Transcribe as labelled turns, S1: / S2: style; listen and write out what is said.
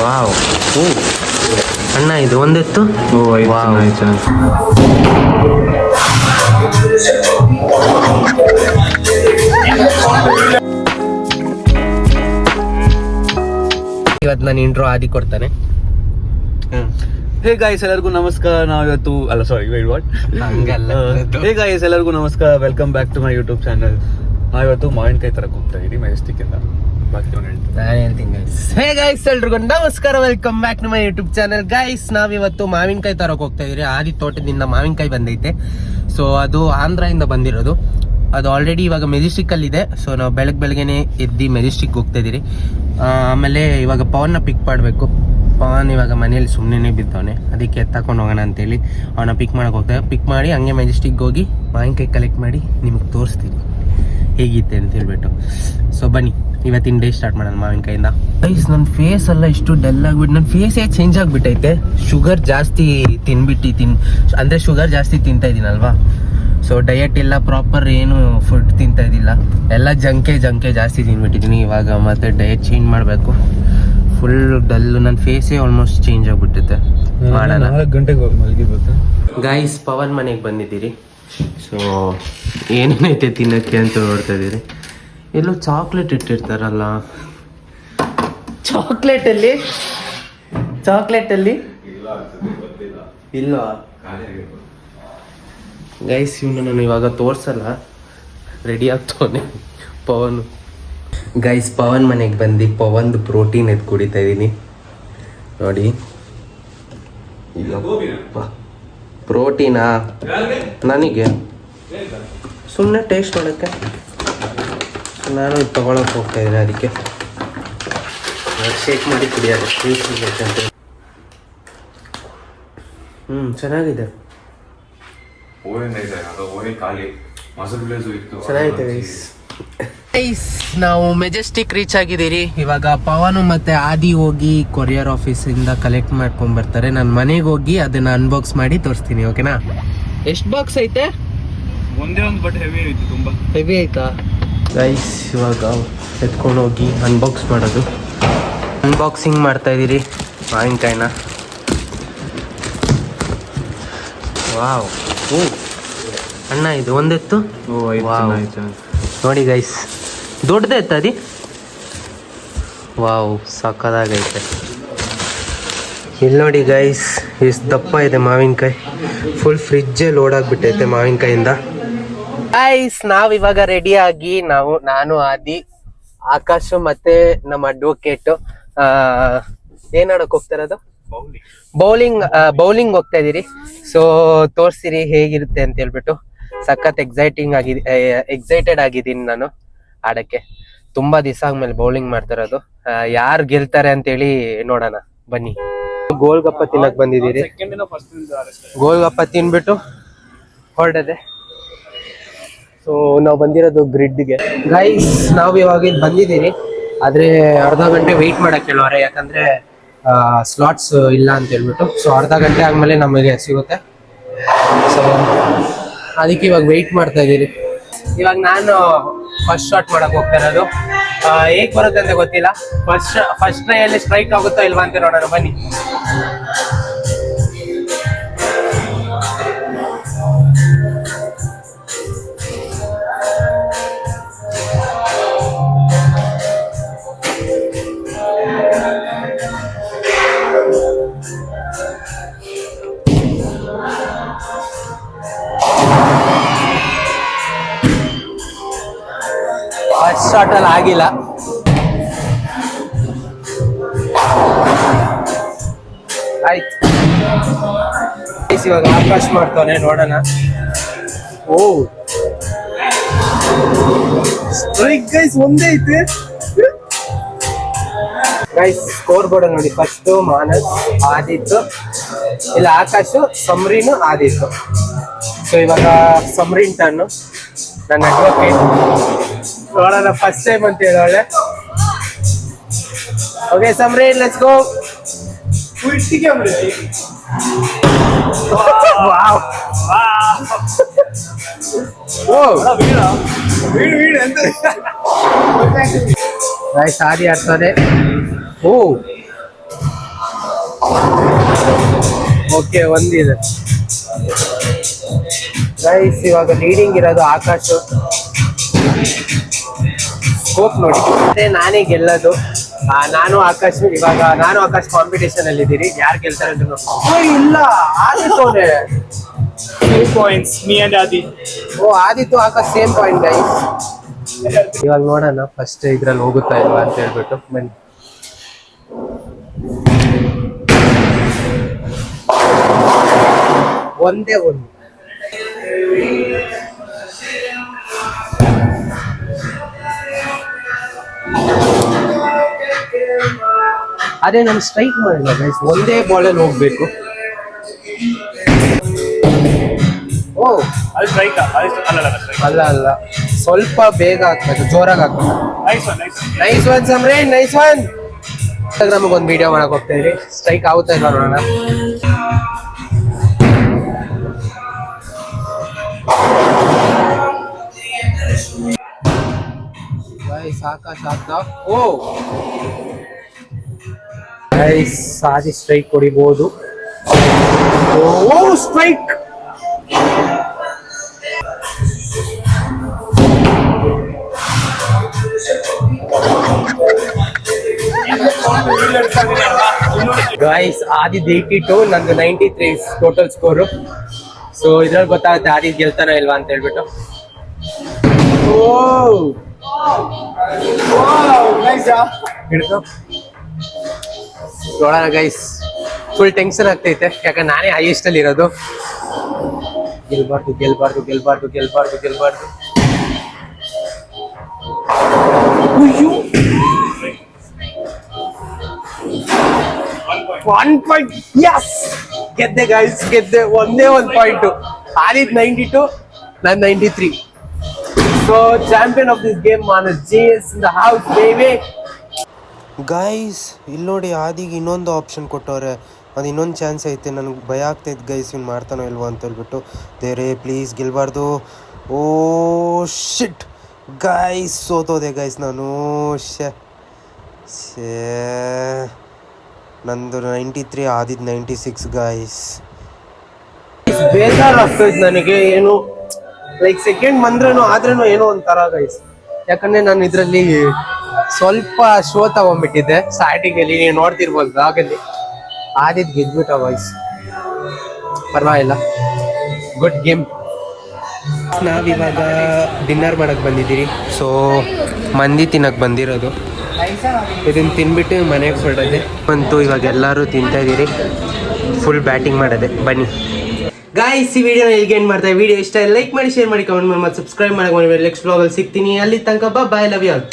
S1: Wow. ಓ ಅಣ್ಣ ಇದು ಒಂದಿತ್ತು. ವಾವ್. ಇವತ್ತು ನಾನು ಇಂಟ್ರೋ ಆದಿ ಕೊಡ್ತಾನೆ.
S2: ಹೇ ಗಾಯ್ಸ್, ಎಲ್ಲರಿಗೂ ನಮಸ್ಕಾರ. ನಾವಿವತ್ತು ಹಂಗಲ್ಲ. ಹೇ ಗಾಯ್ಸ್, ಎಲ್ಲರಿಗೂ ನಮಸ್ಕಾರ. Welcome back to my YouTube channel. ನಾವಿವತ್ತು ಮಾವಿನಕಾಯಿ ತರಕ್ ಹೋಗ್ತಾ ಇದೀವಿ ಮೆಜೆಸ್ಟಿಕ್ ಇಂದ.
S1: ನಾನು ಹೇಳ್ತೀನಿ ಗೈಸ್. ಹೇ ಗೈಸ್, ಎಲ್ರಿಗೂ ನಮಸ್ಕಾರ. Welcome back to my YouTube channel. Guys, ನಾವಿವತ್ತು ಮಾವಿನಕಾಯಿ ತರಕ್ ಹೋಗ್ತಾ ಇದೀವಿ. ಆದಿ ತೋಟದಿಂದ ಮಾವಿನಕಾಯಿ ಬಂದೈತೆ. ಸೊ ಅದು ಆಂಧ್ರದಿಂದ ಬಂದಿರೋದು. ಅದು ಆಲ್ರೆಡಿ ಇವಾಗ ಮೆಜೆಸ್ಟಿಕ್ ಅಲ್ಲಿ ಇದೆ. ಸೊ ನಾವು ಬೆಳಗ್ಗೆನೆ ಎದ್ದು ಮೆಜೆಸ್ಟಿಕ್ ಹೋಗ್ತಾ ಇದೀರಿ. ಆಮೇಲೆ ಇವಾಗ ಪವನ್ನ ಪಿಕ್ ಮಾಡಬೇಕು. ಪವನ್ ಇವಾಗ ಮನೇಲಿ ಸುಮ್ಮನೆ ಬಿದ್ದವನೆ, ಅದಕ್ಕೆ ತಕೊಂಡು ಹೋಗೋಣ ಅಂತೇಳಿ ಅವನ ಪಿಕ್ ಮಾಡಕ್ಕೆ ಹೋಗ್ತೇವೆ. ಪಿಕ್ ಮಾಡಿ ಹಂಗೆ ಮೆಜೆಸ್ಟಿಕ್ ಹೋಗಿ ಮಾವಿನಕಾಯಿ ಕಲೆಕ್ಟ್ ಮಾಡಿ ನಿಮಗೆ ತೋರಿಸ್ತೀನಿ ಹೇಗಿತ್ತೆ ಅಂತ ಹೇಳ್ಬಿಟ್ಟು. ಸೊ ಬನ್ನಿ ಇವತ್ತಿನ ಡೇ ಸ್ಟಾರ್ಟ್ ಮಾಡೋಣ ಮಾವಿನಕಾಯಿಂದ. ಗೈಸ್, ನನ್ನ ಫೇಸ್ ಎಲ್ಲ ಇಷ್ಟು ಡಲ್ ಆಗಿಬಿಟ್ಟು, ನನ್ನ ಫೇಸೇ ಚೇಂಜ್ ಆಗಿಬಿಟ್ಟೈತೆ. ಶುಗರ್ ಜಾಸ್ತಿ ಅಂದರೆ ಶುಗರ್ ಜಾಸ್ತಿ ತಿಂತಾ ಇದ್ದೀನಲ್ವಾ. ಸೊ ಡಯಟ್ ಎಲ್ಲ ಪ್ರಾಪರ್ ಏನು ಫುಡ್ ತಿಂತಾ ಇದ್ದಿಲ್ಲ, ಎಲ್ಲ ಜಂಕೆ ಜಾಸ್ತಿ ತಿನ್ಬಿಟ್ಟಿದ್ದೀನಿ. ಇವಾಗ ಮತ್ತೆ ಡಯಟ್ ಚೇಂಜ್ ಮಾಡಬೇಕು. ಫುಲ್ ಡಲ್, ನನ್ನ ಫೇಸೇ ಆಲ್ಮೋಸ್ಟ್ ಚೇಂಜ್ ಆಗಿಬಿಟ್ಟೈತೆ. ಮಾಡೋಣ.
S2: 4 ಗಂಟೆಗೆ ಮಲಗಿರ್ಬೇಕು.
S1: ಗೈಸ್, ಪವನ್ ಮನೆಗೆ ಬಂದಿದ್ದೀರಿ. ಸೊ ಏನೇನೈತೆ ತಿನ್ನೋಕ್ಕೆ ಅಂತ ನೋಡ್ತಾ ಇದ್ದೀರಿ. ಎಲ್ಲೋ ಚಾಕ್ಲೇಟ್ ಇಟ್ಟಿರ್ತಾರಲ್ಲ, ಚಾಕ್ಲೇಟಲ್ಲಿ ಇಲ್ವಾ ಗೈಸ್? ಇವನು ನಾನು ಇವಾಗ ತೋರ್ಸಲ್ಲ, ರೆಡಿ ಆಗ್ತವನೆ ಪವನ್. ಗೈಸ್, ಪವನ್ ಮನೆಗೆ ಬಂದು ಪವನ್ದು ಪ್ರೋಟೀನ್ ಎದ್ದು ಕುಡಿತಾ ಇದ್ದೀನಿ ನೋಡಿ. ಪ್ರೋಟೀನಾ? ನನಗೆ ಸುಮ್ಮನೆ ಟೇಸ್ಟ್ ಮಾಡೋಕ್ಕೆ ನಾನು ಇದು ತೊಗೊಳಕ್ಕೆ ಹೋಗ್ತಾ ಇದ್ದೀನಿ. ಅದಕ್ಕೆ ಶೇಕ್ ಮಾಡಿ ಕುಡಿಯೋದು ಅಂತ. ಚೆನ್ನಾಗಿದೆ, ಚೆನ್ನಾಗಿದೆ ಗೈಸ್. ಗೈಸ್, ನಾವು ಮೆಜೆಸ್ಟಿಕ್ ರೀಚ್ ಆಗಿದ್ದೀರಿ. ಇವಾಗ ಪವನು ಮತ್ತೆ ಆದಿ ಹೋಗಿ ಕೊರಿಯರ್ ಆಫೀಸಿಂದ ಕಲೆಕ್ಟ್ ಮಾಡ್ಕೊಂಡ್ ಬರ್ತಾರೆ. ನಾನು ಮನೆಗೆ ಹೋಗಿ ಅದನ್ನ ಅನ್ಬಾಕ್ಸ್ ಮಾಡಿ ತೋರಿಸ್ತೀನಿ, ಓಕೆನಾ? ಎಷ್ಟು ಬಾಕ್ಸ್ ಐತೆ?
S2: ಒಂದೇ ಒಂದು, ಬಟ್ ಹೆವಿ ಐತಿ, ತುಂಬಾ
S1: ಹೆವಿ ಆಯ್ತಾ ಗೈಸ್? ಇವಾಗ ಎತ್ಕೊಂಡು ಹೋಗಿ ಅನ್ಬಾಕ್ಸ್ ಮಾಡೋದು. ಅನ್ಬಾಕ್ಸಿಂಗ್ ಮಾಡ್ತಾ ಇದ್ದೀರಿ ಮಾವಿನಕಾಯಿನ. ವಾವ್. ಓ ಅಣ್ಣ ಇದು ಒಂದಿತ್ತು. ನೋಡಿ ಗೈಸ್, ದೊಡ್ಡದೇ ಇತ್ತು ಅದಿ. ವಾವ್, ಸಕ್ಕದಾಗೈತೆ. ಇಲ್ಲಿ ನೋಡಿ ಗೈಸ್, ಎಷ್ಟು ದಪ್ಪ ಇದೆ ಮಾವಿನಕಾಯಿ. ಫುಲ್ ಫ್ರಿಜ್ಜೇ ಲೋಡ್ ಆಗಿಬಿಟ್ಟೈತೆ ಮಾವಿನಕಾಯಿಂದ. ಗೈಸ್, ನಾವಿವಾಗ ರೆಡಿ ಆಗಿ ನಾನು ಆದಿ, ಆಕಾಶ್ ಮತ್ತೆ ನಮ್ಮ ಅಡ್ವೊಕೇಟ್ ಏನಾಡಕ್ ಹೋಗ್ತಾರದು ಬೌಲಿಂಗ್ ಹೋಗ್ತಾ ಇದೀರಿ. ಸೊ ತೋರ್ಸಿರಿ ಹೇಗಿರುತ್ತೆ ಅಂತ ಹೇಳ್ಬಿಟ್ಟು. ಸಖತ್ ಎಕ್ಸೈಟೆಡ್ ಆಗಿದ್ದೀನಿ ನಾನು ಆಡಕ್ಕೆ. ತುಂಬಾ ದಿವಸ ಆದ್ಮೇಲೆ ಬೌಲಿಂಗ್ ಮಾಡ್ತಿರೋದು. ಯಾರು ಗೆಲ್ತಾರೆ ಅಂತೇಳಿ ನೋಡೋಣ ಬನ್ನಿ. ಗೋಲ್ಗಪ್ಪ ತಿನ್ನಕ್ ಬಂದಿದ್ದೀರಿ. ಗೋಲ್ಗಪ್ಪ ತಿನ್ಬಿಟ್ಟು ಹೊರಡದೆ. ಸೊ ನಾವು ಬಂದಿರೋದು ಗ್ರಿಡ್ಗೆ. ಗೈಸ್, ನಾವು ಇವಾಗ ಬಂದಿದ್ದೀರಿ, ಆದ್ರೆ ಅರ್ಧ ಗಂಟೆ ವೆಯ್ಟ್ ಮಾಡಕ್ ಹೇಳೋರೆ, ಯಾಕಂದ್ರೆ ಸ್ಲಾಟ್ಸ್ ಇಲ್ಲ ಅಂತ ಹೇಳ್ಬಿಟ್ಟು. ಸೊ ಅರ್ಧ ಗಂಟೆ ಆದ್ಮೇಲೆ ನಮಗೆ ಸಿಗುತ್ತೆ. ಸೊ ಅದಕ್ಕೆ ಇವಾಗ ವೆಯ್ಟ್ ಮಾಡ್ತಾ ಇದ್ದೀರಿ. ಇವಾಗ ನಾನು ಫಸ್ಟ್ ಶಾಟ್ ಮಾಡಕ್ ಹೋಗ್ತಾ ಇರೋದು. ಹೇಗ್ ಬರುತ್ತೆ ಅಂತ ಗೊತ್ತಿಲ್ಲ. ಫಸ್ಟ್ ಟ್ರೈಯಲ್ಲಿ ಸ್ಟ್ರೈಕ್ ಆಗುತ್ತೋ ಇಲ್ವಾ ಅಂತ ನೋಡೋಣ ಬನ್ನಿ. ಫಸ್ಟ್ ಶಾಟ್ ಅಲ್ಲಿ ಆಗಿಲ್ಲ. ಆಯ್ತು, ಇವಾಗ ಆಕಾಶ್ ಮಾಡ್ತಾನೆ, ನೋಡೋಣ. ಓ ಸ್ಟ್ರೈಕ್ ಗೈಸ್, ಒಂದೇ ಐತೆ ಗೈಸ್. ಸ್ಕೋರ್ ಬೋರ್ಡ್ ನೋಡಿ, ಫಸ್ಟ್ ಮಾನಸ್, ಆದಿತ್ತು, ಇಲ್ಲ ಆಕಾಶ್, ಸಮರೀನು, ಆದಿತ್ತು. ಸೊ ಇವಾಗ ಸಮರೀನ್ ಟರ್ನ್. ನನ್ನ ಅಡ್ವೊಕೇಟ್ ನೋಡೋಣ, ಫಸ್ಟ್ ಟೈಮ್ ಅಂತ ಹೇಳೋಳೆ. Okay Samreen, let's go. Adi ಆಡ್ತಾನೆ. ಓ ಓಕೆ ಒಂದಿದೆ ಗೈಸ್. ಇವಾಗ ಲೀಡಿಂಗ್ ಇರೋದು ಆಕಾಶ್. ಸ್ಕೋಪ್ ನೋಡಿ ಮತ್ತೆ ನಾನೇ ಗೆಲ್ಲೋದು. ನಾನು ಆಕಾಶ್ ಕಾಂಪಿಟೇಷನ್ ಅಲ್ಲಿ ಇದ್ದೀರಿ. ಯಾರು ಗೆಲ್ತಾರೆ ಅಂತ ಇಲ್ಲ Aditya
S3: points, me and Adi.
S1: ಆದಿತ್ತು ಆಕಾಶ್ ಸೇಮ್ ಪಾಯಿಂಟ್ ಗೈಸ್. ಇವಾಗ ನೋಡೋಣ ಫಸ್ಟ್ ಇದ್ರಲ್ಲಿ ಹೋಗುತ್ತಾ ಇಲ್ವಾ ಅಂತ ಹೇಳ್ಬಿಟ್ಟು ಬನ್ನಿ. ಒಂದೇ ಒಂದು ಅದೇ ನಾನು ಸ್ಟ್ರೈಕ್ ಮಾಡಿಲ್ಲ ಗೈಸ್. ಒಂದೇ ಬಾಲಲ್ಲಿ ಹೋಗ್ಬೇಕು. ಓ
S3: I'll strike.
S1: ಅಲ್ಲ ಸ್ವಲ್ಪ ಬೇಗ ಹಾಕ್ಬೇಕು, ಜೋರಾಗಿ ಹಾಕ್ಬೇಕು.
S3: Nice one.
S1: Nice one Samreen, nice one. ಇನ್ಸ್ಟಾಗ್ರಾಮಿಗೆ ಒಂದು ವಿಡಿಯೋ ಮಾಡಕ್ ಹೋಗ್ತಾ ಇದ್ರಿ. ಸ್ಟ್ರೈಕ್ ಆಗುತ್ತಾ ಇಲ್ವಾ ನೋಡೋಣ. ಓ ಗೈಸ್, ಆದಿ ಸ್ಟ್ರೈಕ್ ಹೊಡಿಬಹುದು. Oh strike. ಗೈಸ್ ಆದಿದ್ 82, ನಂದು 93 ಟೋಟಲ್ ಸ್ಕೋರು. ಸೊ ಇದ್ರಲ್ಲಿ ಗೊತ್ತಾಗುತ್ತೆ ಆದಿದ್ ಗೆಲ್ತಾನ ಇಲ್ವಾ ಅಂತ ಹೇಳ್ಬಿಟ್ಟು. ಹಿಡ್ಕೊ ನೋಡೋಣ ಗೈಸ್. ಫುಲ್ ಟೆನ್ಷನ್ ಆಗ್ತೈತೆ, ಯಾಕಂದ್ರೆ ನಾನೇ ಹೈಯೆಸ್ಟ್ ಅಲ್ಲಿ ಇರೋದು. ಗೆಲ್ಬಾರ್ದು. One point. ಯಸ್, ಗೆದ್ದೆ ಗೈಸ್, ಗೆದ್ದೆ. ಒಂದೇ ಒಂದು ಪಾಯಿಂಟ್. ಆದಿದ್ 92, ನಾನು 93. So champion of this game Manas GS in the house baby. Guys ಇಲ್ಲಿ ನೋಡಿ, ಆದಿಗೆ ಇನ್ನೊಂದು ಆಪ್ಷನ್ ಕೊಟ್ಟವ್ರೆ. ಅದು ಇನ್ನೊಂದು ಚಾನ್ಸ್ ಐತೆ. ನನಗೆ ಭಯ ಆಗ್ತೈತೆ ಗೈಸ್, ಇವ್ನು ಮಾಡ್ತಾನೋ ಇಲ್ವೋ ಅಂತ ಹೇಳ್ಬಿಟ್ಟು. ದೇವ್ರೇ ಪ್ಲೀಸ್ ಗೆಲ್ಬಾರ್ದು. ಓ ಶಿಟ್ ಗೈಸ್, ಸೋತೋದೆ ಗೈಸ್ ನಾನು. ನಂದು 93, ಆದಿದ್ 96 ಗೈಸ್. ಬೇಜಾರಾಗ್ತೈತೆ ನನಗೆ. ಏನು ಲೈಕ್ ಸೆಕೆಂಡ್ ಬಂದ್ರೇನು ಆದ್ರೇನು ಏನೋ ಒಂಥರ ಗೈಸ್. ಯಾಕಂದ್ರೆ ನಾನು ಇದರಲ್ಲಿ ಸ್ವಲ್ಪ ಶೋ ತಗೊಂಡ್ಬಿಟ್ಟಿದ್ದೆ ಸ್ಟಾರ್ಟಿಂಗ್ ಅಲ್ಲಿ. ನೀವು ನೋಡ್ತಿರ್ಬೋದು ಬ್ಲಾಗಲ್ಲಿ. ಆದಿದ್ ಗೆದ್ಬಿಟ್ಟ ಗೈಸ್. ಪರವಾಗಿಲ್ಲ, ಗುಡ್ ಗೇಮ್. ನಾವಿವಾಗ ಡಿನ್ನರ್ ಮಾಡಕ್ ಬಂದಿದ್ದೀರಿ. ಸೊ ಮಂದಿ ತಿನ್ನಕ್ ಬಂದಿರೋದು. ಇದನ್ನ ತಿನ್ಬಿಟ್ಟು ಮನೆಗೆ ಹೊರಡೋದೆ ಅಂತೂ. ಇವಾಗ ಎಲ್ಲರೂ ತಿಂತಾ ಇದ್ದೀರಿ. ಫುಲ್ ಬ್ಯಾಟಿಂಗ್ ಮಾಡೋದೆ. ಬನ್ನಿ ಗಾಯ್ಸ್, ಈ ವಿಡಿಯೋನ ಎಲ್ಲಿಗೆ ಎಂಡ್ ಮಾಡ್ತಾ. ವಿಡಿಯೋ ಇಷ್ಟ ಲೈಕ್ ಮಾಡಿ, ಶೇರ್ ಮಾಡಿ, ಕಮೆಂಟ್ ಮಾಡಿ, ಮತ್ತು ಸಬ್ಸ್ಕ್ರೈಬ್ ಮಾಡಕ್ಕೆ ನೆಕ್ಸ್ಟ್ ಬ್ಲಾಗಲ್ಲಿ ಸಿಗ್ತೀನಿ. ಅಲ್ಲಿ ತನಕ ಬಾಯ್, ಲವ್ ಯು ಆಲ್.